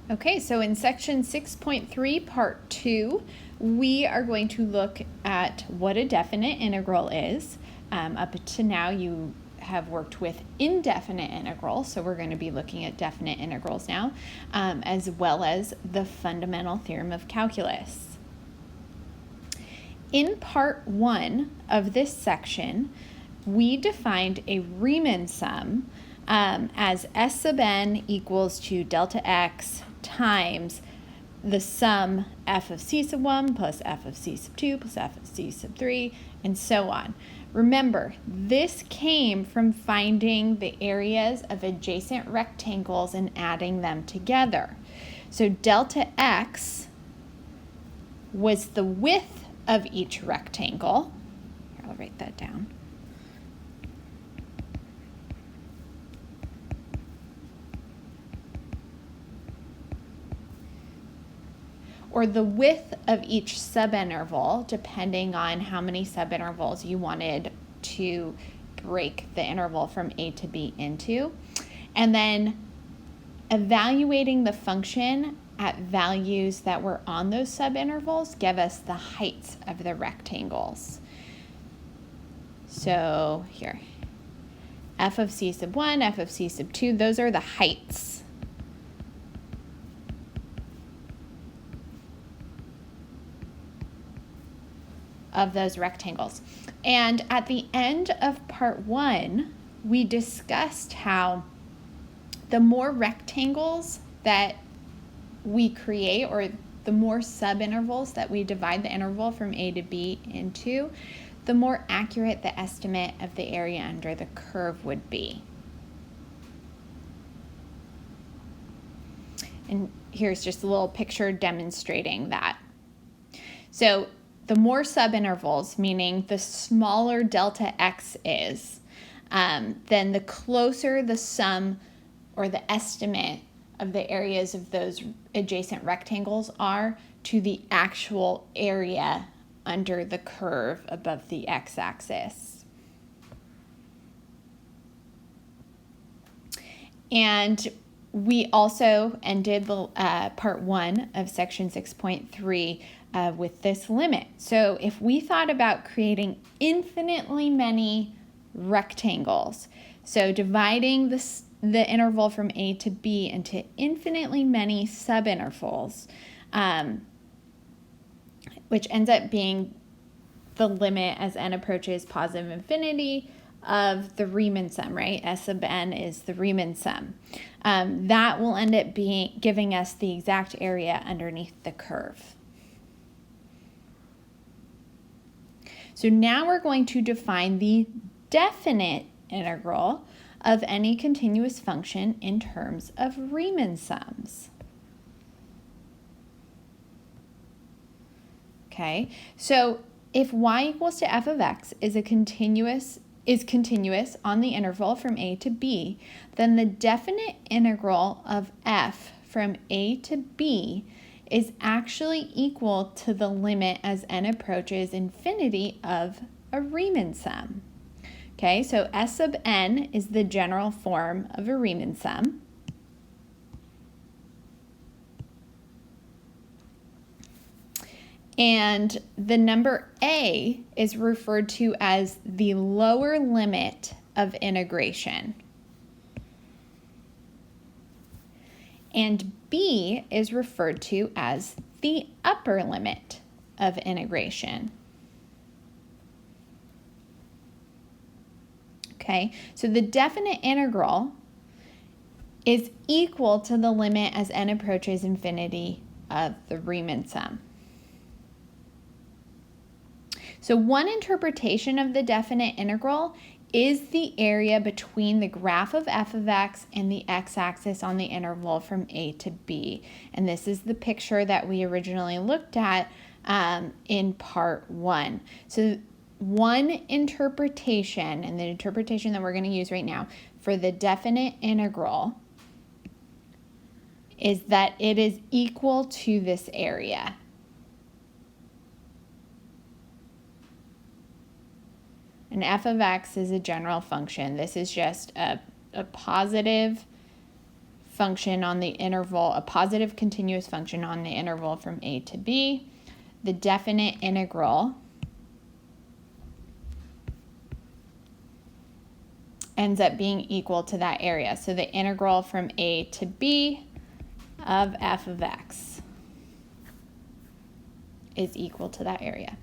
Okay, so in section 6.3, part 2, we are going to look at what a definite integral is. Up to now, you have worked with indefinite integrals, so we're going to be looking at definite integrals now, as well as the fundamental theorem of calculus. In part 1 of this section, we defined a Riemann sum as S sub n equals to delta x times the sum f of c sub 1 plus f of c sub 2 plus f of c sub 3, and so on. Remember, this came from finding the areas of adjacent rectangles and adding them together. So delta x was the width of each rectangle. Here, I'll write that down. Or the width of each subinterval, depending on how many subintervals you wanted to break the interval from A to B into. And then evaluating the function at values that were on those subintervals give us the heights of the rectangles. So here, f of c sub 1, f of c sub 2, those are the heights of those rectangles. And at the end of part 1, we discussed how the more rectangles that we create, or the more subintervals that we divide the interval from A to B into, the more accurate the estimate of the area under the curve would be. And here's just a little picture demonstrating that. So the more subintervals, meaning the smaller delta x is, then the closer the sum or the estimate of the areas of those adjacent rectangles are to the actual area under the curve above the x-axis. And we also ended the part 1 of section 6.3 with this limit. So if we thought about creating infinitely many rectangles, so dividing the interval from A to B into infinitely many subintervals, which ends up being the limit as n approaches positive infinity of the Riemann sum, right? S sub n is the Riemann sum. That will end up giving us the exact area underneath the curve. So now we're going to define the definite integral of any continuous function in terms of Riemann sums. Okay, so if y equals to f of x is continuous on the interval from A to B, then the definite integral of f from A to B is actually equal to the limit as n approaches infinity of a Riemann sum. Okay, so S sub n is the general form of a Riemann sum. And the number a is referred to as the lower limit of integration. And b is referred to as the upper limit of integration. Okay, so the definite integral is equal to the limit as n approaches infinity of the Riemann sum. So one interpretation of the definite integral is the area between the graph of f of x and the x-axis on the interval from A to B. And this is the picture that we originally looked at in part 1. So one interpretation, and the interpretation that we're going to use right now for the definite integral, is that it is equal to this area. And f of x is a general function. This is just a positive function on the interval, a positive continuous function on the interval from a to b. The definite integral ends up being equal to that area. So the integral from a to b of f of x is equal to that area.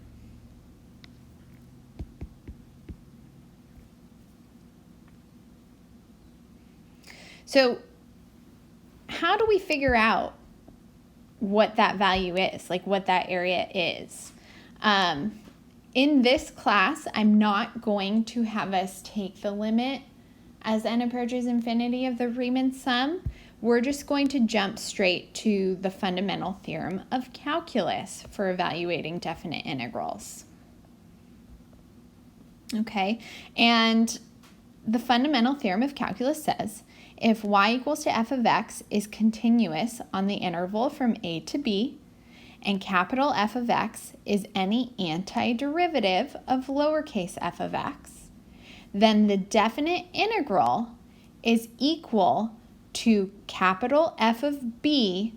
So how do we figure out what that value is, like what that area is? In this class, I'm not going to have us take the limit as n approaches infinity of the Riemann sum. We're just going to jump straight to the fundamental theorem of calculus for evaluating definite integrals. Okay, and the fundamental theorem of calculus says, if y equals to f of x is continuous on the interval from a to b, and capital F of x is any antiderivative of lowercase f of x, then the definite integral is equal to capital F of b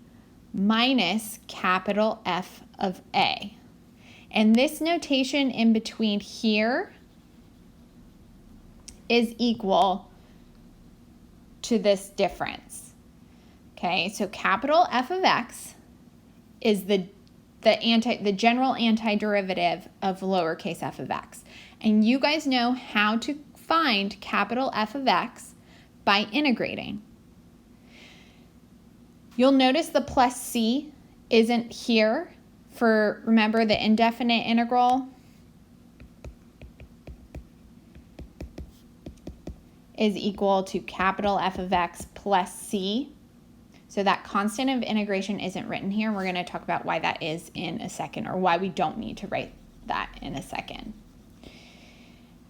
minus capital F of a. And this notation in between here is equal to this difference. Okay, so capital F of x is the general antiderivative of lowercase f of x. And you guys know how to find capital F of x by integrating. You'll notice the plus c isn't here for, remember, the indefinite integral is equal to capital F of x plus c. So that constant of integration isn't written here. We're going to talk about why that is in a second, or why we don't need to write that in a second.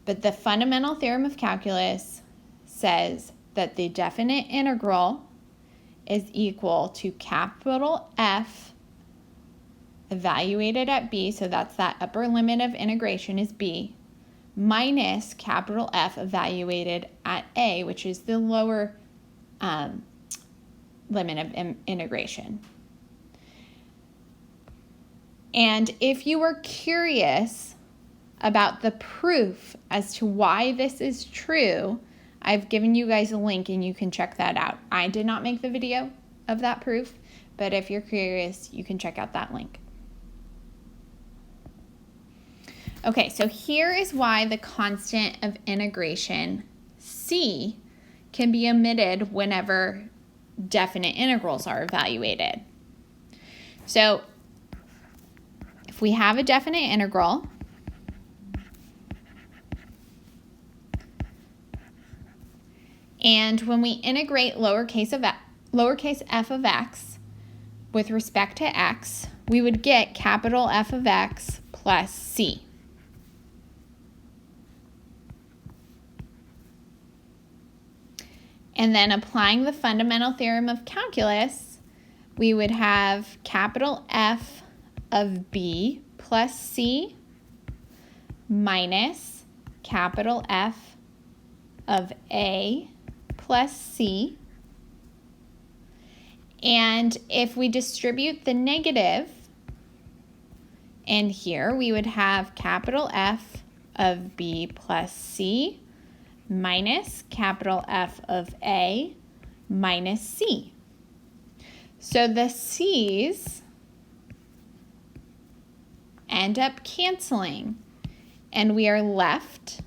But the fundamental theorem of calculus says that the definite integral is equal to capital F evaluated at b, so that's that upper limit of integration is b, minus capital F evaluated at a, which is the lower limit of integration. And if you were curious about the proof as to why this is true, I've given you guys a link and you can check that out. I did not make the video of that proof, but if you're curious, you can check out that link. Okay, so here is why the constant of integration c can be omitted whenever definite integrals are evaluated. So if we have a definite integral, and when we integrate lowercase f of x with respect to x, we would get capital F of x plus c. And then applying the fundamental theorem of calculus, we would have capital F of b plus c minus capital F of a plus c. And if we distribute the negative in here, we would have capital F of b plus c minus capital F of a minus c. So the c's end up canceling, and we are left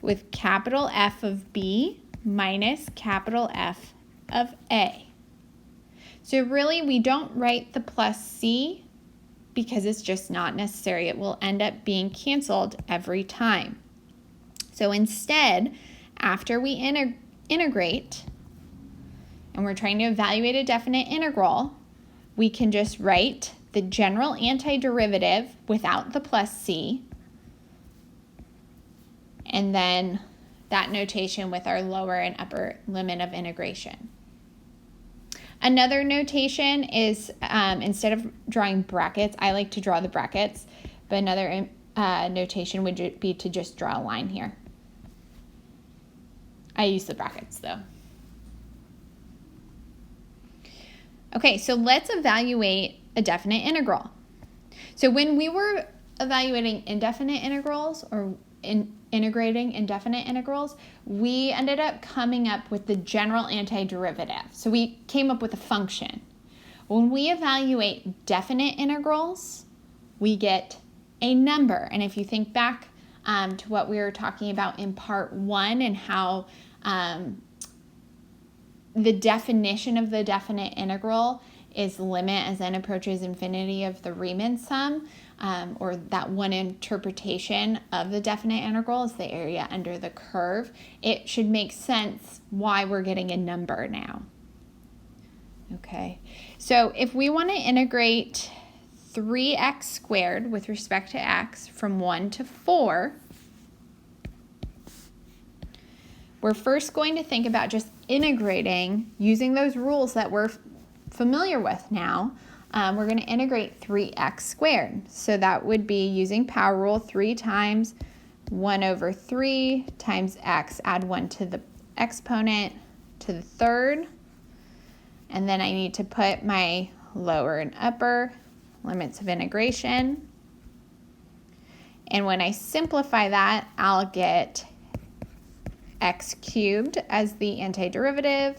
with capital F of b minus capital F of a. So really, we don't write the plus c because it's just not necessary. It will end up being canceled every time. So instead, after we integrate, and we're trying to evaluate a definite integral, we can just write the general antiderivative without the plus c, and then that notation with our lower and upper limit of integration. Another notation is, instead of drawing brackets, I like to draw the brackets, but another notation would be to just draw a line here. I use the brackets though. Okay, so let's evaluate a definite integral. So when we were evaluating indefinite integrals or integrating indefinite integrals, we ended up coming up with the general antiderivative. So we came up with a function. When we evaluate definite integrals, we get a number. And if you think back to what we were talking about in part 1 and how the definition of the definite integral is limit as n approaches infinity of the Riemann sum, or that one interpretation of the definite integral is the area under the curve, it should make sense why we're getting a number now. Okay, so if we want to integrate 3x squared with respect to x from 1 to 4, we're first going to think about just integrating using those rules that we're familiar with now. We're going to integrate 3x squared. So that would be using power rule 3 times 1 over 3 times x, add 1 to the exponent to the third. And then I need to put my lower and upper limits of integration. And when I simplify that, I'll get x cubed as the antiderivative.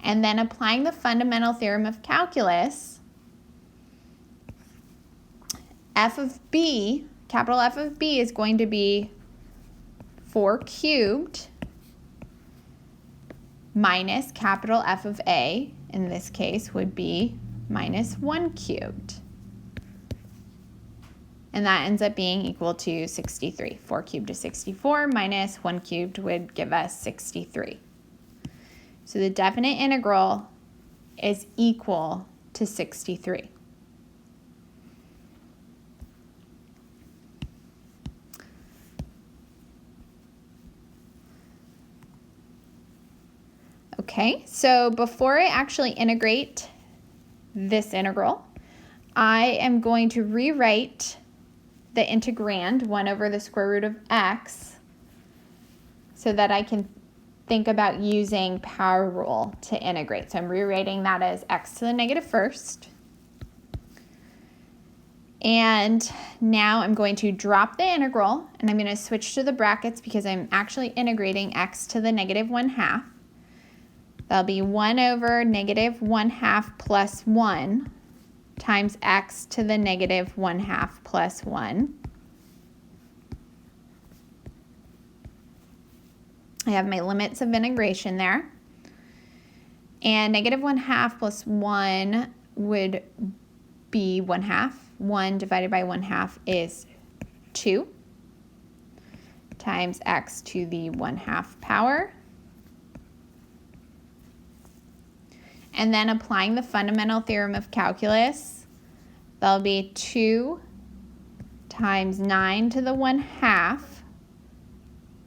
And then applying the fundamental theorem of calculus, f of b, capital F of b, is going to be 4 cubed minus capital F of a, in this case, would be minus 1 cubed. And that ends up being equal to 63. 4 cubed is 64 minus 1 cubed would give us 63. So the definite integral is equal to 63. Okay, so before I actually integrate this integral, I am going to rewrite the integrand, 1 over the square root of x, so that I can think about using power rule to integrate. So I'm rewriting that as x to the negative first. And now I'm going to drop the integral, and I'm going to switch to the brackets because I'm actually integrating x to the negative 1/2. That'll be 1 over negative 1/2 plus 1 times x to the negative 1/2 plus 1. I have my limits of integration there. And negative 1/2 plus 1 would be 1/2. 1 divided by 1/2 is 2 times x to the 1/2 power. And then applying the fundamental theorem of calculus, that'll be 2 times 9 to the 1/2,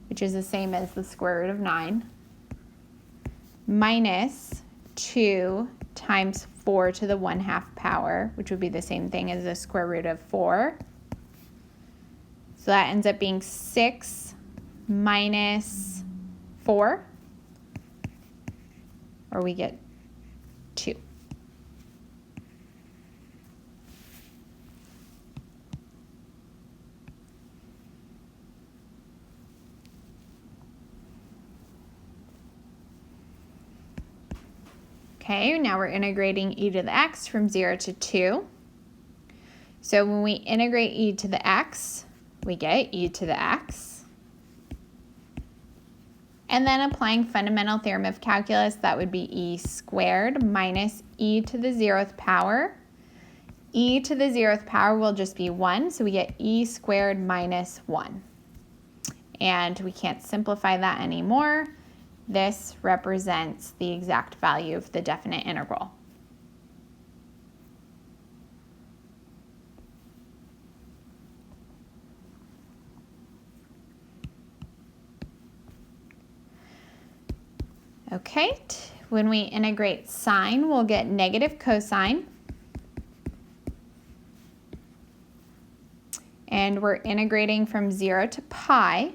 which is the same as the square root of 9, minus 2 times 4 to the 1/2 power, which would be the same thing as the square root of 4. So that ends up being 6 minus 4, or we get 2. Okay, now we're integrating e to the x from 0 to 2. So when we integrate e to the x, we get e to the x. And then applying fundamental theorem of calculus, that would be e squared minus e to the 0th power. E to the 0th power will just be 1, so we get e squared minus 1. And we can't simplify that anymore. This represents the exact value of the definite integral. Okay, when we integrate sine, we'll get negative cosine. And we're integrating from 0 to pi.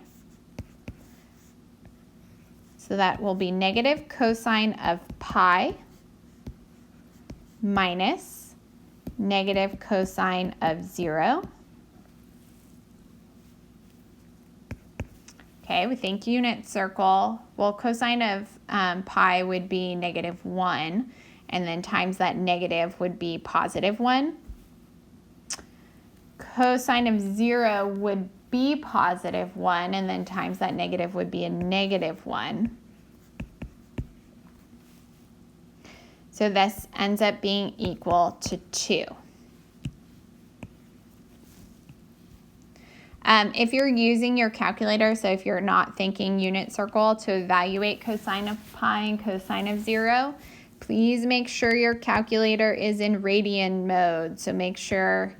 So So that will be negative cosine of pi minus negative cosine of 0. Okay, we think unit circle. Well, cosine of pi would be -1, and then times that negative would be +1. Cosine of 0 would be +1, and then times that negative would be a -1. So this ends up being equal to 2. If you're using your calculator, so if you're not thinking unit circle to evaluate cosine of pi and cosine of 0, please make sure your calculator is in radian mode. So make sure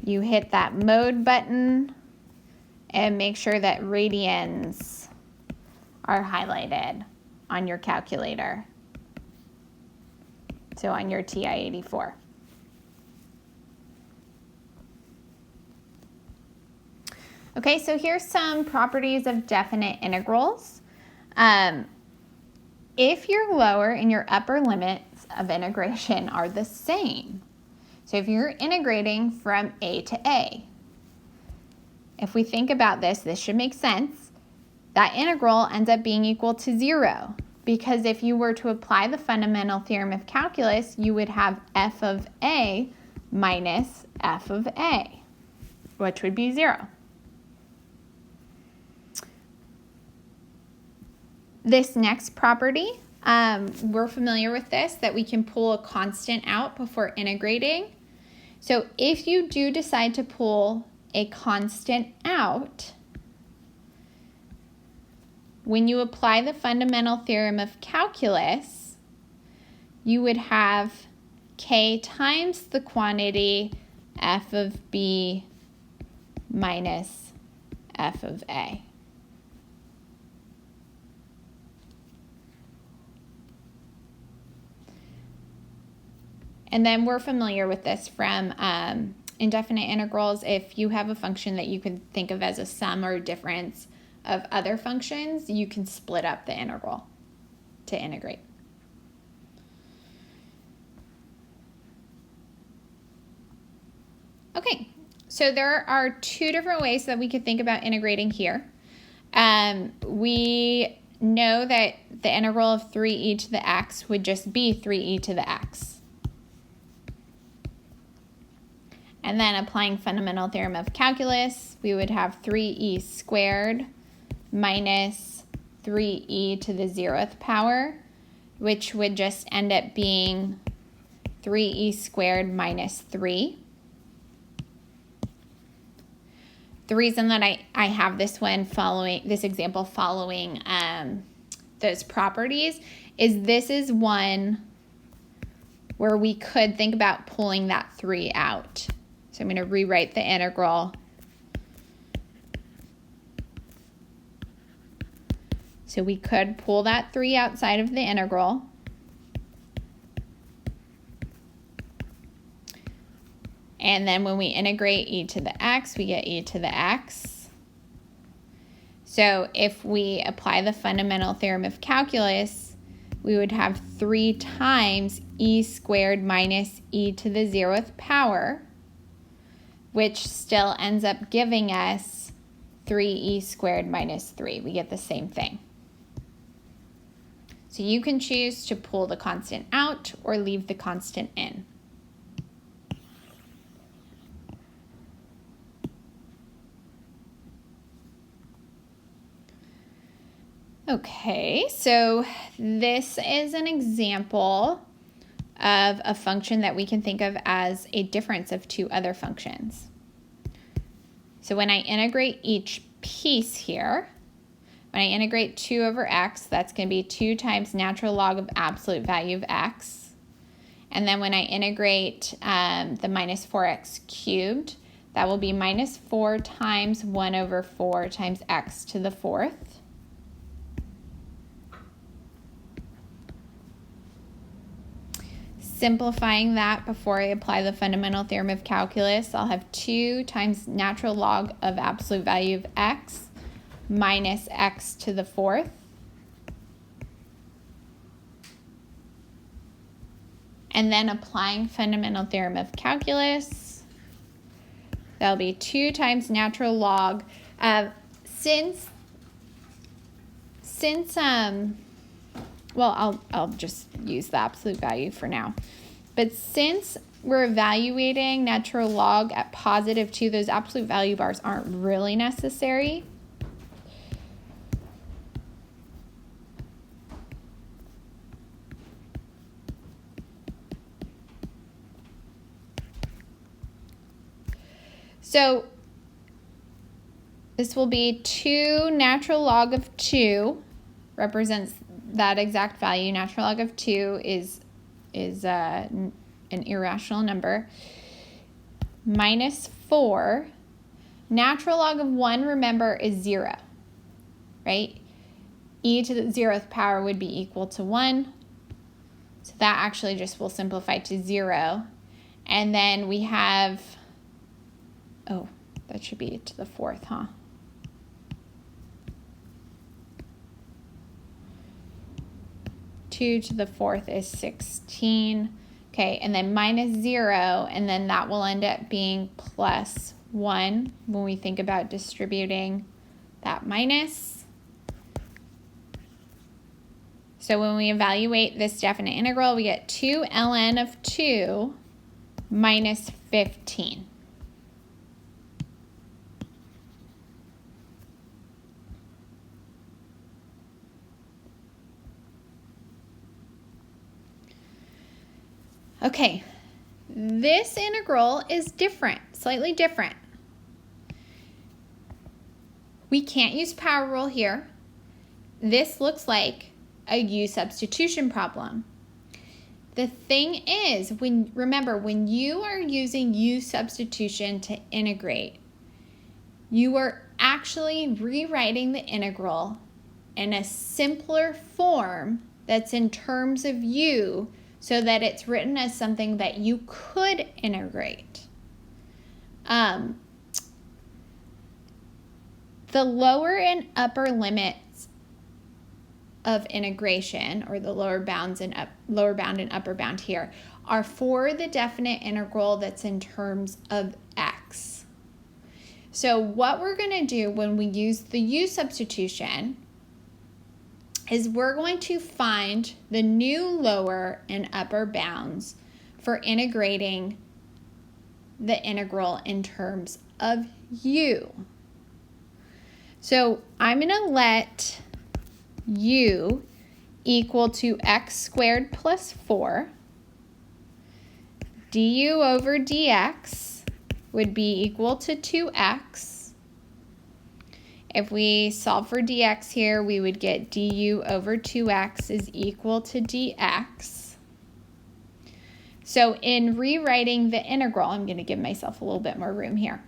you hit that mode button and make sure that radians are highlighted on your calculator. So on your TI-84. Okay, so here's some properties of definite integrals. If your lower and your upper limits of integration are the same, so if you're integrating from a to a, if we think about this, this should make sense. That integral ends up being equal to 0, because if you were to apply the fundamental theorem of calculus, you would have f of a minus f of a, which would be 0. This next property, we're familiar with this, that we can pull a constant out before integrating. So if you do decide to pull a constant out, when you apply the fundamental theorem of calculus, you would have k times the quantity f of b minus f of a. And then we're familiar with this from indefinite integrals. If you have a function that you can think of as a sum or difference of other functions, you can split up the integral to integrate. Okay, so there are two different ways that we could think about integrating here. We know that the integral of 3e to the x would just be 3e to the x. And then applying fundamental theorem of calculus, we would have 3e squared minus 3e to the 0th power, which would just end up being 3e squared minus 3. The reason that I have this example following those properties is this is one where we could think about pulling that 3 out. So I'm going to rewrite the integral. So we could pull that 3 outside of the integral. And then when we integrate e to the x, we get e to the x. So if we apply the fundamental theorem of calculus, we would have 3 times e squared minus e to the 0th power, which still ends up giving us 3e squared minus 3. We get the same thing. So you can choose to pull the constant out or leave the constant in. Okay, so this is an example of a function that we can think of as a difference of two other functions. So when I integrate each piece here, when I integrate 2 over x, that's going to be 2 times natural log of absolute value of x. And then when I integrate the minus 4x cubed, that will be minus 4 times 1 over 4 times x to the 4th. Simplifying that before I apply the fundamental theorem of calculus, I'll have 2 times natural log of absolute value of x minus x to the 4th. And then applying fundamental theorem of calculus, that'll be 2 times natural log. Well, I'll just use the absolute value for now. But since we're evaluating natural log at +2, those absolute value bars aren't really necessary. So this will be 2 natural log of 2, represents that exact value. Natural log of 2 is an irrational number, minus 4. Natural log of 1, remember, is 0, right? E to the 0th power would be equal to 1. So that actually just will simplify to 0. And then we have, oh, that should be to the 4th, huh? Two to the 4th is 16. Okay, and then minus 0, and then that will end up being plus 1 when we think about distributing that minus. So when we evaluate this definite integral, we get 2 ln of 2 minus 15. Okay, this integral is different, slightly different. We can't use power rule here. This looks like a U substitution problem. The thing is, remember, when you are using U substitution to integrate, you are actually rewriting the integral in a simpler form that's in terms of U, so that it's written as something that you could integrate. The lower and upper limits of integration, or the lower bound and upper bound here, are for the definite integral that's in terms of x. So what we're going to do when we use the U substitution is we're going to find the new lower and upper bounds for integrating the integral in terms of U. So I'm going to let U equal to x squared plus 4. Du over dx would be equal to 2x. If we solve for dx here, we would get du over 2x is equal to dx. So in rewriting the integral, I'm going to give myself a little bit more room here.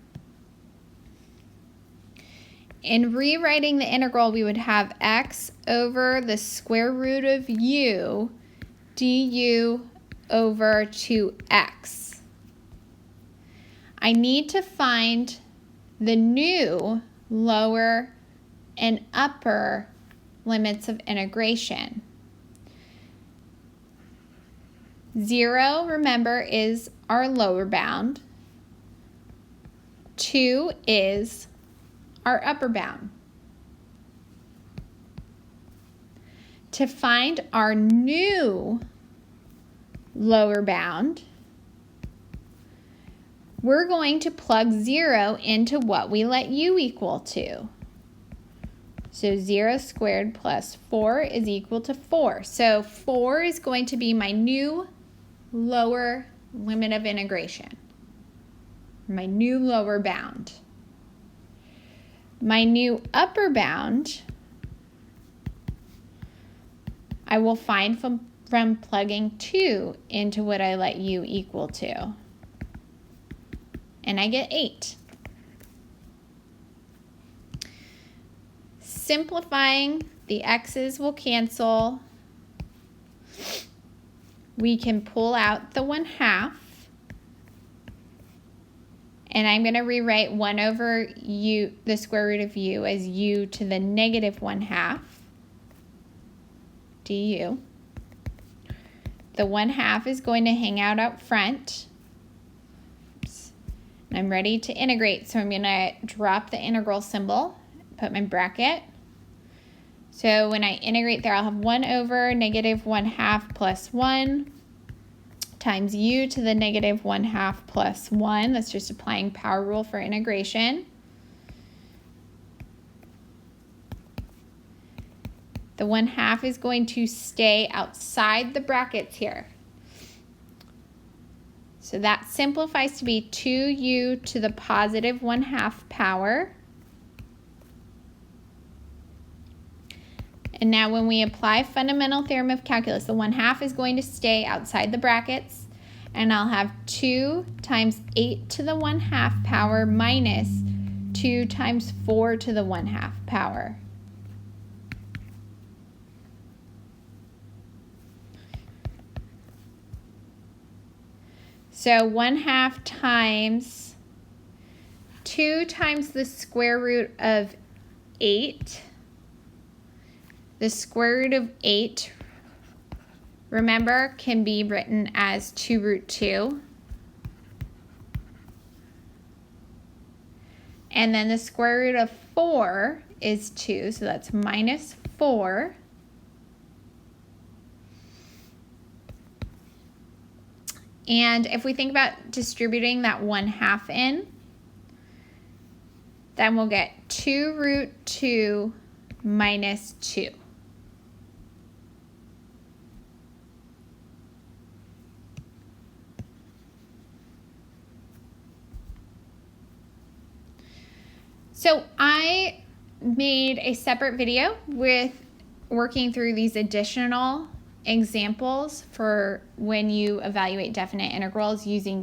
In rewriting the integral, we would have x over the square root of u du over 2x. I need to find the new lower and upper limits of integration. 0, remember, is our lower bound. 2 is our upper bound. To find our new lower bound, we're going to plug 0 into what we let u equal to. So 0 squared plus 4 is equal to 4. So 4 is going to be my new lower limit of integration, my new lower bound. My new upper bound, I will find from plugging 2 into what I let u equal to. And I get 8. Simplifying, the x's will cancel. We can pull out the 1/2. And I'm going to rewrite 1 over u, the square root of u, as u to the negative 1/2 du. The 1/2 is going to hang out front. And I'm ready to integrate, so I'm going to drop the integral symbol, put my bracket. So when I integrate there, I'll have 1 over negative 1/2 plus 1 times u to the negative 1/2 plus 1. That's just applying power rule for integration. The 1/2 is going to stay outside the brackets here. So that simplifies to be 2u to the positive 1/2 power. And now when we apply fundamental theorem of calculus, the 1/2 is going to stay outside the brackets, and I'll have 2 times 8 to the 1/2 power minus 2 times 4 to the 1/2 power. So 1/2 times 2 times the square root of 8. The square root of 8, remember, can be written as 2 root 2. And then the square root of 4 is 2, so that's minus 4. And if we think about distributing that 1/2 in, then we'll get 2 root 2 minus 2. So I made a separate video with working through these additional examples for when you evaluate definite integrals using